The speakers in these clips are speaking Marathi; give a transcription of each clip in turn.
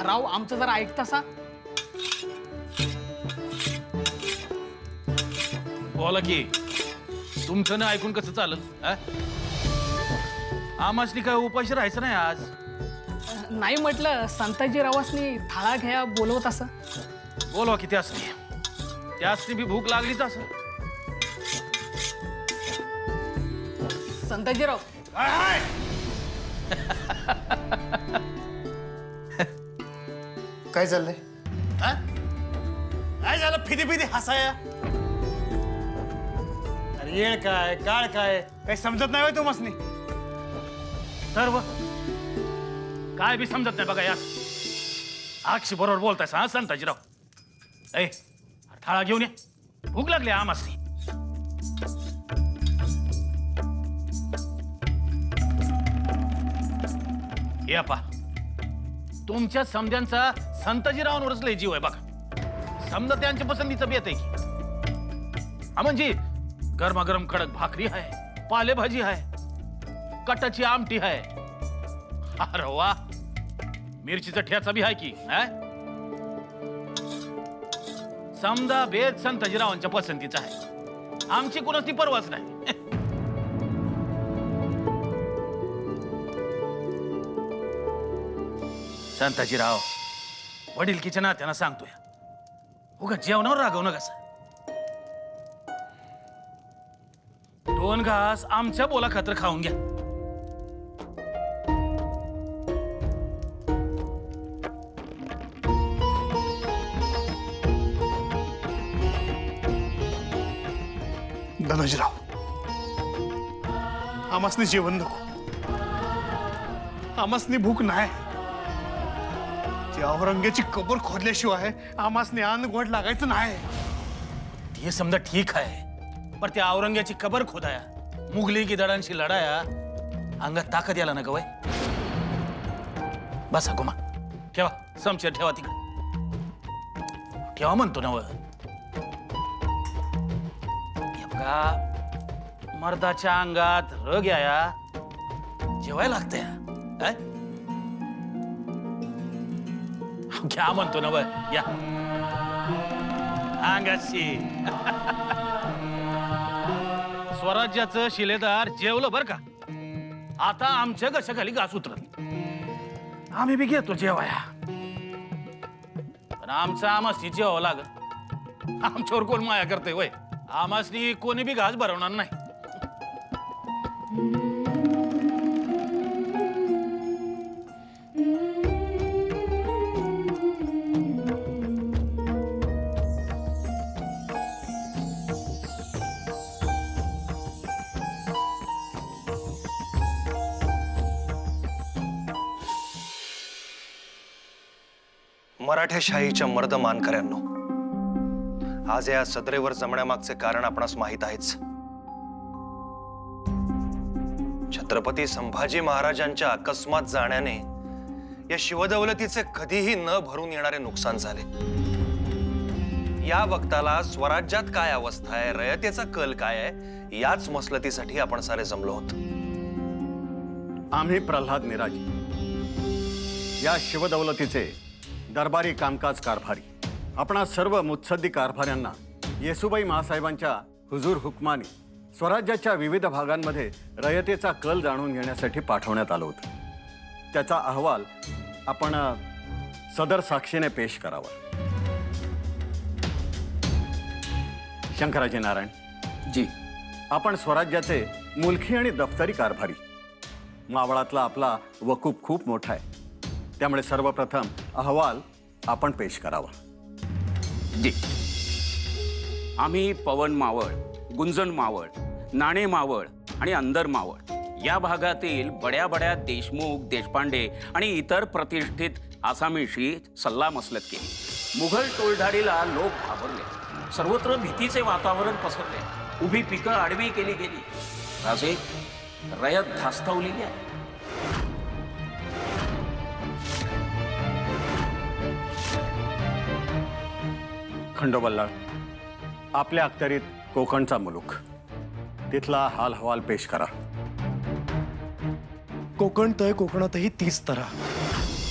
राव आमचं जरा ऐकतासा. बोला की तुमचं ना ऐकून कसं चालेल? आमासनी काय उपाशी राहायचं नाही आज. नाही म्हटलं संताजीरावासनी थाळा घ्या बोलवत असं. बोलवा किती असते त्यासनी बी भूक लागलीच असं. संताजीराव काय चाललंय? काय झालं फिदी फिदी हसाया? अरे येळ काय काळ काय काही समजत नाही होय तुम्हासनी. तर व काय बी समजत नाही बघा यार. अक्षी बरोबर बोलताय हा संताजीराव. ए थाळा घेऊन ये भूक लागली आमासनी. या पा तुमच्या समध्यांचा संताजीरावांवरच लय जीव आहे बघा. समजा त्यांच्या पसंतीचं बेत आहे की म्हणजे गरमागरम कडक भाकरी आहे, पालेभाजी आहे, कटाची आमटी आहे. अरे वा मिरचीचा ठ्याचा बी आहे की. समजा बेत संताजीरावांच्या पसंतीचा आहे. आमची कोणाची परवाच नाही. संताजीराव वडीलकीच्या नात्यानं सांगतोय उगा जेवणावर रागवणं कसं. 2 घास आमच्या बोला खातर खाऊन घ्या. धनुजराव आमासनी जेवण नको. आमासनी भूक नाही. त्या औरंग्याची कबर खोदल्याशिवाय आमासनी अन्न गोड लागायचं नाही. ते समजा ठीक आहे पर त्या औरंग्याची कबर खोदाया मुघली गिधाडांशी लढाया अंगात ताकद याला ना गवय. बसा गुमा ठेवा समशेर ठेवा तिकडे ठेवा म्हणतो ना. बघा मर्दाच्या अंगात रग याया जेवायला लागतंय. घ्या म्हणतो ना या अंगाशी. स्वराज्याचं शिलेदार जेवलं बर का. आता आमच्या घशाखाली घास उतरत आम्ही बी घेतो जेवाया. पण आमचं आमासनी जेवावं लागल. आमच्यावर कोण माया करतंय वय. आमासनी कोणी बी घास भरवणार नाही. मराठेशाहीच्या मर्द मानकऱ्यांनो, आज या सदरेवर जमण्यामागचे कारण आपणास माहीत आहेच. छत्रपती संभाजी महाराजांच्या अकस्मात जाण्याने या शिवदौलतीचे कधीही न भरून येणारे नुकसान झाले. या वक्ताला स्वराज्यात काय अवस्था आहे, रयतेचा कल काय आहे, याच मसलतीसाठी आपण सारे जमलो आहोत. आम्ही प्रल्हाद मिराजी या शिवदौलतीचे दरबारी कामकाज कारभारी आपणा सर्व मुत्सद्दी कारभाऱ्यांना येसुबाई महासाहेबांच्या हुजूर हुकमाने स्वराज्याच्या विविध भागांमध्ये रयतेचा कल जाणून घेण्यासाठी पाठवण्यात आलो होतो. त्याचा अहवाल आपण सदर साक्षीने पेश करावा. शंकराजी नारायण जी आपण स्वराज्याचे मुलखी आणि दफ्तरी कारभारी. मावळातला आपला वकूफ खूप मोठा आहे, त्यामुळे सर्वप्रथम अहवाल आपण पेश करावा. जी आम्ही पवन मावळ, गुंजन मावळ, नाणे मावळ आणि अंदर मावळ या भागातील बड्या बड्या देशमुख, देशपांडे आणि इतर प्रतिष्ठित आसामीशी सल्लामसलत केली. मुघल टोळधाडीला लोक घाबरले. सर्वत्र भीतीचे वातावरण पसरले. उभी पिकं आडवी केली गेली. राजे रयत धास्तावलेली आहे. खंडोबल्लाळ, आपल्या अखत्यारीत कोकणचा मुलूक, तिथला हाल हवाल पेश करा. कोकण तय कोकणातही तीच तऱ्हा.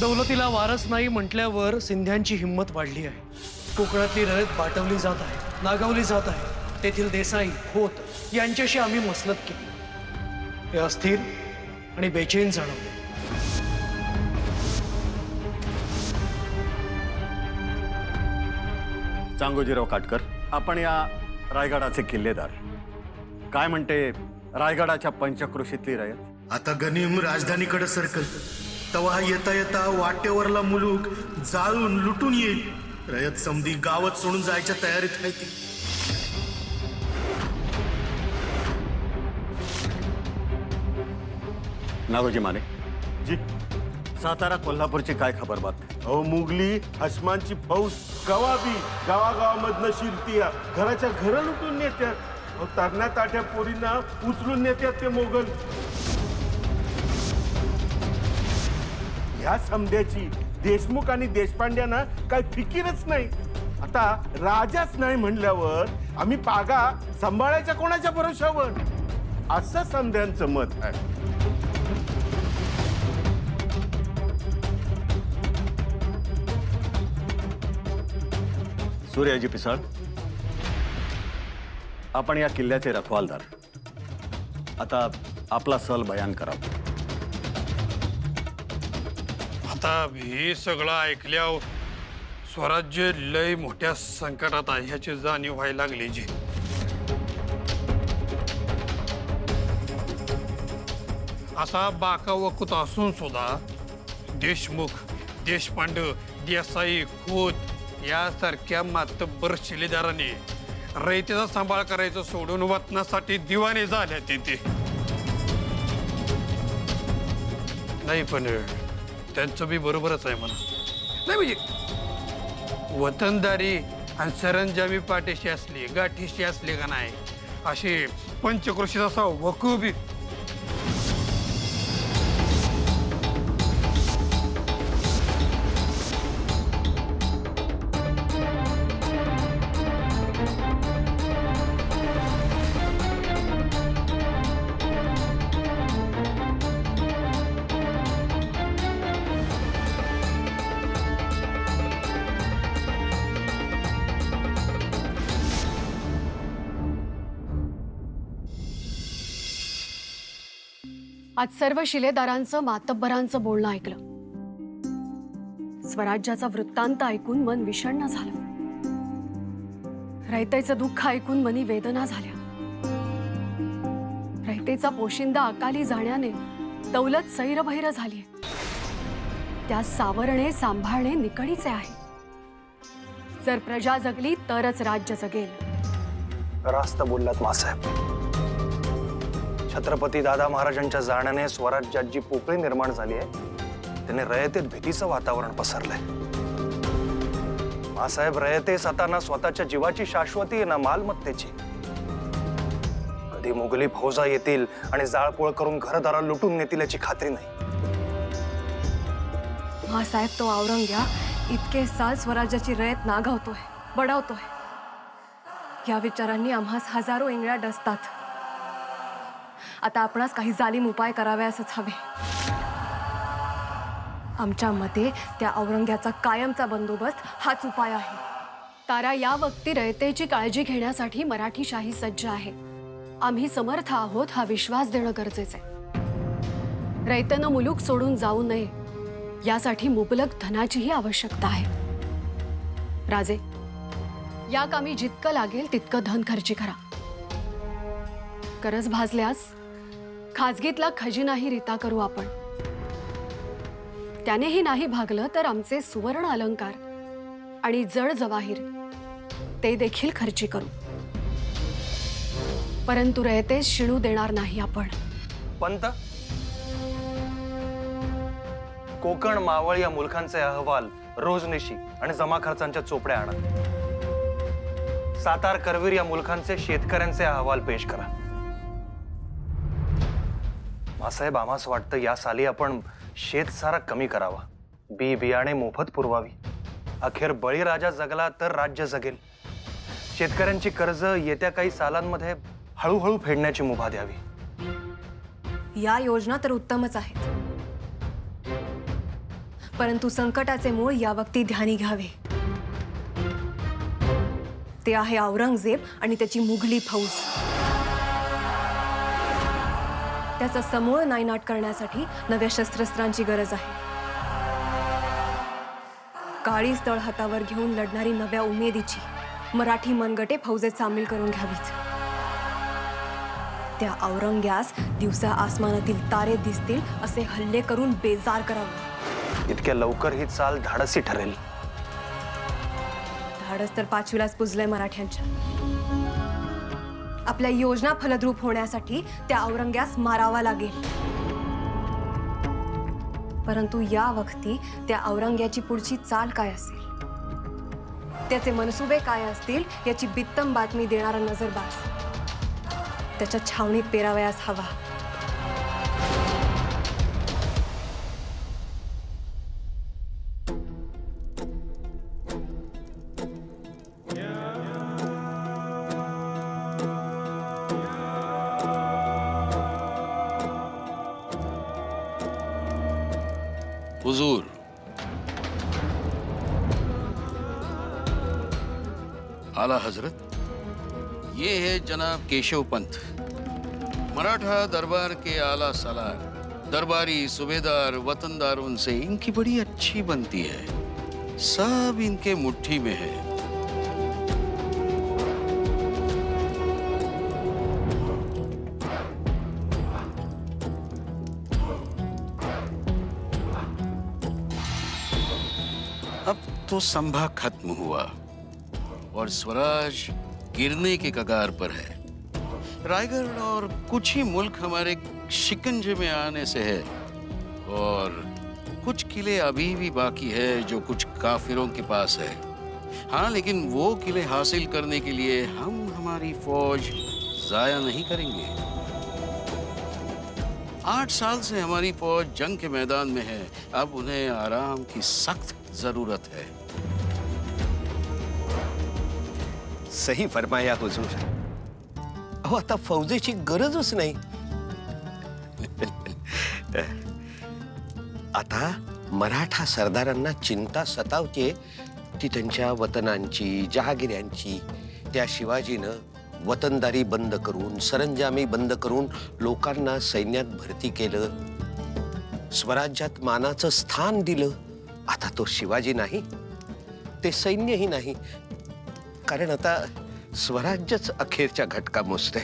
दौलतीला वारस नाही म्हटल्यावर सिंध्यांची हिंमत वाढली आहे. कोकणातली रयत बाटवली जात आहे, नागावली जात आहे. तेथील देसाई खोत यांच्याशी आम्ही मसलत केली. ते अस्थिर आणि बेचैन जाणवले. चांगोजीराव काटकर, आपण या रायगडाचे किल्लेदार. काय म्हणते रायगडाच्या पंचक्रोशीतली रयत? आता गनिम राजधानीकडे सरकल तवा येता येता वाटेवरला मुलूक जाळून लुटून येईल. रयत समधी गावात सोडून जायच्या तयारीत आहे ती. नागोजी माने जी. सातारा कोल्हापूरची काय खबर बात? अहो मुघली हसमानची फौज गवाबी गावागावामधनं शिरतीया, घराच्या घर लुटून नेत्यात. अहो तरण्या ताट्या पोरींना उचलून नेत्यात ते मोगल. ह्या समध्याची देशमुख आणि देशपांड्यांना काय फिकीरच नाही. आता राजाच नाही म्हणल्यावर आम्ही पागा सांभाळायच्या कोणाच्या भरोशावर, असं समध्यांचं मत आहे. सूर्याजी पिसाळ, आपण या किल्ल्याचे रखवालदार. आता आपला सल बयान करा. आता हे सगळं ऐकल्यावर स्वराज्य लय मोठ्या संकटात आहे ह्याची जाणीव व्हायला लागली. जी असा बाका वकूत असून सुद्धा देशमुख, देशपांडे, देसाई, खोत यासारख्या मातब्बर शिलेदारांनी रयतेचा सांभाळ करायचं सोडून वतनासाठी दिवाने झाल्या तिथे. नाही पण त्यांचं बी बरोबरच आहे म्हणा. नाही म्हणजे वतनदारी आणि सरंजामी पाठीशी असली, गाठीशी असली का नाही, अशी पंचक्रोशीत असा वकूबी आज सर्व शिलेदारांचं मातब्बरांचं बोलणं ऐकलं. स्वराज्याचा वृत्तांत ऐकून मन विषण्ण झालं. रयतेचं दुःख ऐकून मनी वेदना झाल्या. रयतेचा पोशिंदा अकाली जाण्याने दौलत सैरभैर झालीय. त्या सावरणे सांभाळणे निकडीचे आहे. जर प्रजा जगली तरच राज्य जगेल. रास्त बोललात मासाहेब. छत्रपती दादा महाराजांच्या जाण्याने स्वराज्यात जी पोकळी निर्माण झाली आहे त्याने रयतेत भीतीचं वातावरण पसरलंय. मासाहेब, रयतेस आता ना स्वतःच्या जीवाची शाश्वती ना मालमत्तेची. कधी मुघली फौजा येतील आणि जाळपोळ करून घरदारा लुटून नेतील याची खात्री नाही. साहेब, तो औरंग्या इतके साल स्वराज्याची रयत नागावतोय, बडावतोय. या विचारांनी आम्हास हजारो इंगळ्या डसतात. आता आपणास काही जालीम उपाय करावे असंच हवे. आमच्या मते त्या औरंग्याचा कायमचा बंदोबस्त हाच उपाय आहे. तारा या वक्ती रयतेची काळजी घेण्यासाठी मराठी शाही सज्ज आहे. आम्ही समर्थ आहोत हा विश्वास देणं गरजेचं आहे. रयतेनं मुलूक सोडून जाऊ नये यासाठी मुबलक धनाचीही आवश्यकता आहे. राजे, या कामी जितकं लागेल तितकं धन खर्ची करा. गरज भासल्यास खाजगीतला खजिनाही रिता करू आपण. त्यानेही नाही भागलं तर आमचे सुवर्ण अलंकार आणि जड जवाहीर ते देखील खर्ची करू. परंतु रयतेस शिणू देणार नाही आपण. पंत, कोकण, मावळ या मुलखांचे अहवाल रोजनिशी आणि जमा खर्चांच्या चोपड्या आणा. सातार, करवीर या मुलखांचे शेतकऱ्यांचे अहवाल पेश करा. मासाहेब, आम्हास वाटतं या साली आपण शेतसारा कमी करावा, बी बियाणे मोफत पुरवावी. अखेर बळीराजा जगला तर राज्य जगेल. शेतकऱ्यांची कर्ज येत्या काही सालांमध्ये हळूहळू फेडण्याची मुभा द्यावी. या योजना तर उत्तमच आहेत. परंतु संकटाचे मूळ या वक्ती ध्यानी घ्यावे. ते आहे औरंगजेब आणि त्याची मुघली फौज. त्याचा समूळ नायनाट करण्यासाठी नव्या शस्त्रास्त्रांची गरज आहे. काळी स्थळ हातावर घेऊन लढणारी नव्या उमेदीची मराठी मनगटे फौजेत सामील करून घ्यावीत. त्या औरंग्यास दिवसा आसमानातील तारे दिसतील असे हल्ले करून बेजार करावे. इतक्या लवकर ही चाल धाडसी ठरेल. धाडस तर पाचवीलाच पुजलंय मराठ्यांच्या. आपल्या योजना फलद्रूप होण्यासाठी त्या औरंग्यास मारावा लागेल. परंतु या वक्ती त्या औरंग्याची पुढची चाल काय असेल, त्याचे मनसुबे काय असतील याची बित्तम बातमी देणारा नजरबाज त्याच्या छावणीत पेरावयास हवा. हुजूर, आला हजरत. ये है जनाब केशव पंत, मराठा दरबार के आला सालार. दरबारी सूबेदार वतनदारों से इनकी बड़ी अच्छी बनती है. सब इनके मुट्ठी में है. अब तो संभा खत्म हुआ और स्वराज गिरने के कगार पर है. रायगढ़ और कुछ ही मुल्क हमारे शिकंजे में आने से है, और कुछ किले अभी भी बाकी है जो कुछ काफिरों के पास है. हाँ, लेकिन वो किले हासिल करने के लिए हम हमारी फौज जाया नहीं करेंगे. 8 साल से हमारी फौज जंग के मैदान में है. अब उन्हें आराम की सख्त जरूरत है. सही फरमाया हुजूर. अहो, आता फौजेची गरजच नाही. आता मराठा सरदारांना चिंता सतावते ती त्यांच्या वतनांची, जहागिऱ्यांची. त्या शिवाजीनं वतनदारी बंद करून, सरंजामी बंद करून लोकांना सैन्यात भरती केलं, स्वराज्यात मानाचं स्थान दिलं. आता तो शिवाजी नाही, ते सैन्यही नाही, कारण आता स्वराज्यच अखेरच्या घटका मोजते.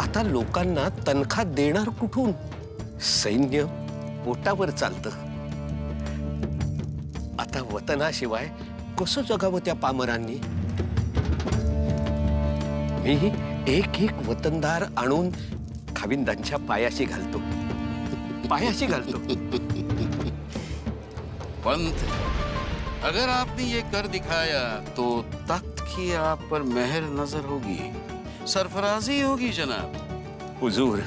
आता लोकांना तनखा देणार कुठून? सैन्य पोटावर चालतं. आता वतनाशिवाय कसं जगावं त्या पामरांनी? मी एक एक वतनदार आणून खाविंदांच्या पायाशी घालतो. पंत, अगर आपने ये कर दिखाया तो तख्त की आप पर मेहर नजर होगी, सरफराजी होगी जनाब. हुजूर,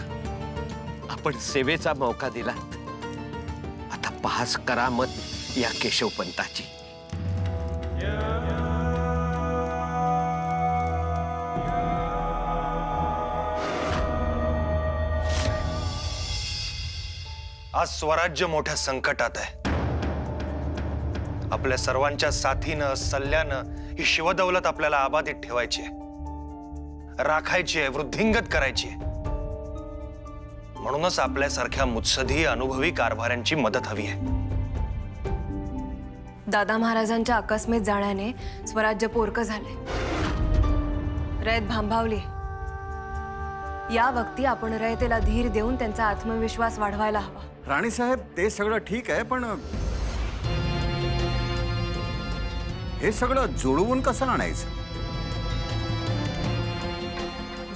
आपण सेवेचा मौका दिलात. आता पास करामत या केशवपंताची. आज स्वराज्य मोठ्या संकटात आहे. आपल्या सर्वांच्या साथीनं, सल्ल्यानं ही शिवदौलत आपल्याला आबादित ठेवायची आहे, राखायची आहे, वृद्धिंगत करायची आहे. म्हणूनच आपल्यासारख्या मुत्सदी अनुभवी कारभाऱ्यांची मदत हवी आहे. दादा महाराजांच्या अकस्मात जाण्याने स्वराज्य पोरकं झाले, रयत भांबावली. या वक्ती आपण रयतेला धीर देऊन त्यांचा आत्मविश्वास वाढवायला हवा. राणीसाहेब, ते सगळं ठीक आहे, पण हे सगळं जुळवून कसं आणायचं?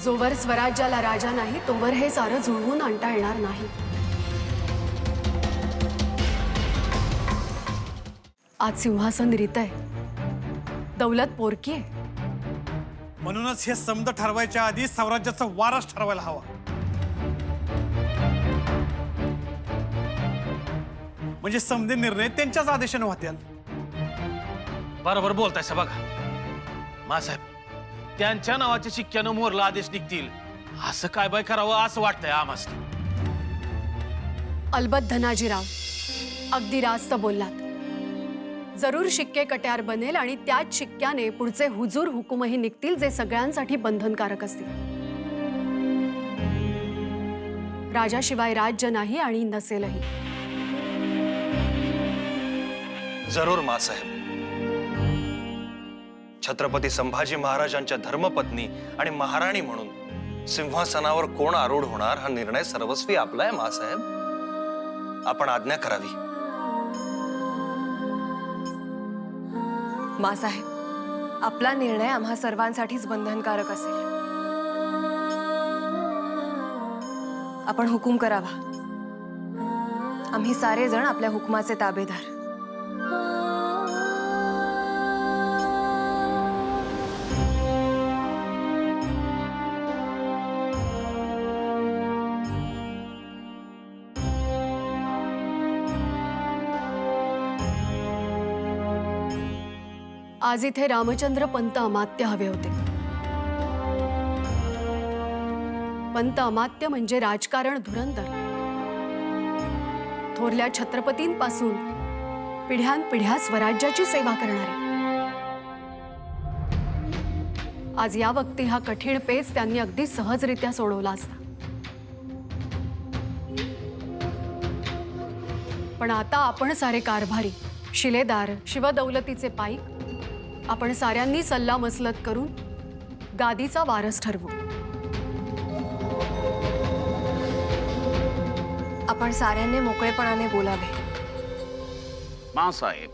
जोवर स्वराज्याला राजा नाही तोवर हे सारं जुळवून आणता येणार नाही. आज सिंहासन रित आहे, दौलत पोरकी आहे. म्हणूनच हे समद ठरवायच्या आधी स्वराज्याचा वारस ठरवायला हवा. म्हणजे समदे निर्णय त्यांच्याच आदेशाने होतील. बरोबर बोलताय बघा मासाहेब. त्यांच्या नावाच्या शिक्क्यानं मोरला आदेश निघतील असं काय बाय करावं असं वाटतंय आम्हाला. अलबत धनाजीराव, अगदी रास्त बोललात. जरूर शिक्के कट्यार बनेल आणि त्याच शिक्क्याने पुढचे हुजूर हुकूमही निघतील, जे सगळ्यांसाठी बंधनकारक असतील. राजाशिवाय राज्य नाही आणि नसेलही. जरूर मासाहेब. छत्रपती संभाजी महाराजांच्या धर्मपत्नी आणि महाराणी म्हणून सिंहासनावर कोण आरूढ होणार हा निर्णय सर्वस्वी आपला आहे मासाहेब. आपण आज्ञा करावी. मासाहेब, आपला निर्णय आम्हा सर्वांसाठीच बंधनकारक असेल. आपण हुकूम करावा. आम्ही सारे जण आपल्या हुकमाचे ताबेदार. आज इथे रामचंद्र पंत अमात्य हवे होते. पंत अमात्य म्हणजे राजकारण धुरंधर. थोरल्या छत्रपतींपासून पिढ्यानपिढ्या स्वराज्याची सेवा करणारे. आज या वक्ती हा कठीण पेच त्यांनी अगदी सहजरित्या सोडवला असता. पण आता आपण सारे कारभारी, शिलेदार, शिवदौलतीचे पाईक, आपण साऱ्यांनी सल्ला मसलत करून गादीचा वारस ठरवू. आपण साऱ्यांनी मोकळेपणाने बोलावे. मासाहेब,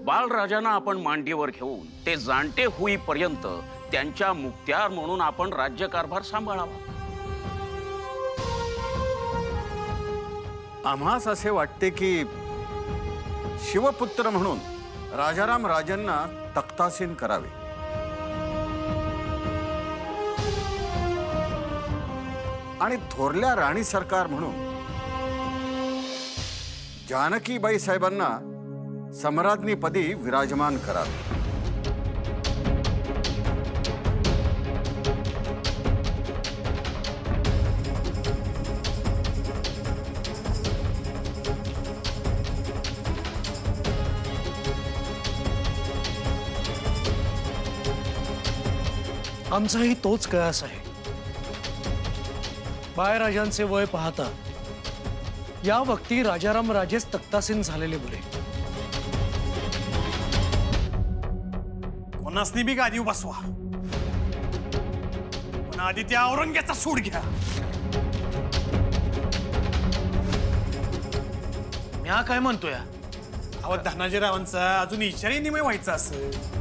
बालराजांना आपण मांडीवर घेऊन ते जाणते होईपर्यंत त्यांच्या मुक्त्यार म्हणून आपण राज्यकारभार सांभाळावा. आम्हास असे वाटते की शिवपुत्र म्हणून राजाराम राजांना तख्तासीन करावे. आणि थोरल्या राणी सरकार म्हणून जानकीबाई साहेबांना सम्राज्ञीपदी विराजमान करावे. आमचाही तोच कयास आहे. बाळराजांचे वय पाहता या वक्ती राजाराम राजेच तख्तासीन झालेले बरे. कोणासनी बी गादीवर बसवा, पण आधी त्या औरंग्याचा सूड घ्या. म्या काय म्हणतोय? अहो, धनाजीरावांचा अजून इशाराही निमय व्हायचा असेल.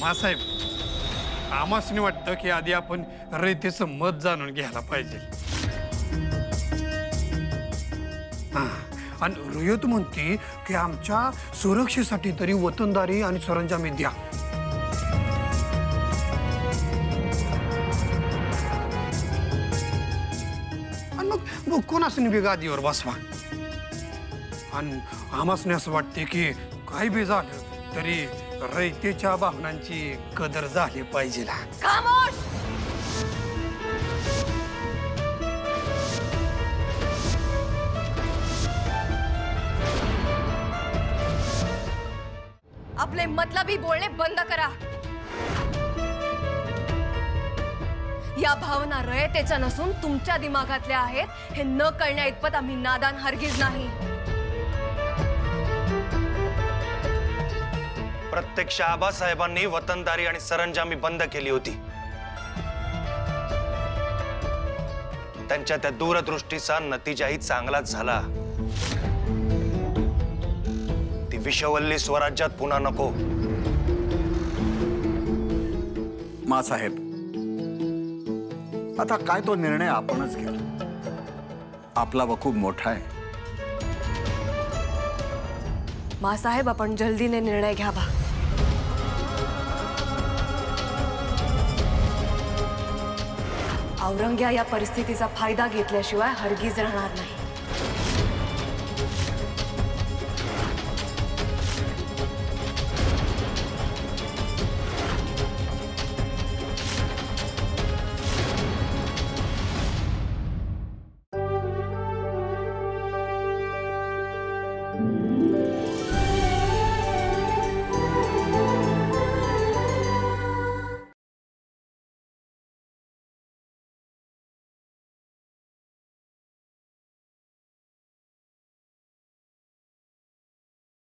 मासाहेब, आम्हासनी वाटतं की आधी आपण रयतेचं मत जाणून घ्यायला पाहिजे. आणि रयत म्हणते की आमच्या सुरक्षेसाठी तरी वतनदारी आणि सरंजामी द्या. आणि मग कोणासनी बी गादीवर बसवा. आणि आम्हासनी असं वाटते की काही बी झालं तरी रयतेच्या भावनांची कदर झाली पाहिजे. खामोश! आपले मतलबी बोलणे बंद करा. या भावना रयतेच्या नसून तुमच्या दिमागातल्या आहेत हे न कळण्या इतपत आम्ही नादान हरगिज नाही. प्रत्यक्ष आबासाहेबांनी वतनदारी आणि सरंजामी बंद केली होती. त्यांच्या त्या दूरदृष्टीचा नतीजाही चांगलाच झाला. ती विषवल्ली स्वराज्यात पुन्हा नको. मासाहेब, आता काय तो निर्णय आपणच घ्या. आपला वकूब मोठा आहे. मासाहेब, आपण जल्दीने निर्णय घ्यावा. औरंग्या या परिस्थितीचा फायदा घेतल्याशिवाय हरगिज राहणार नाही.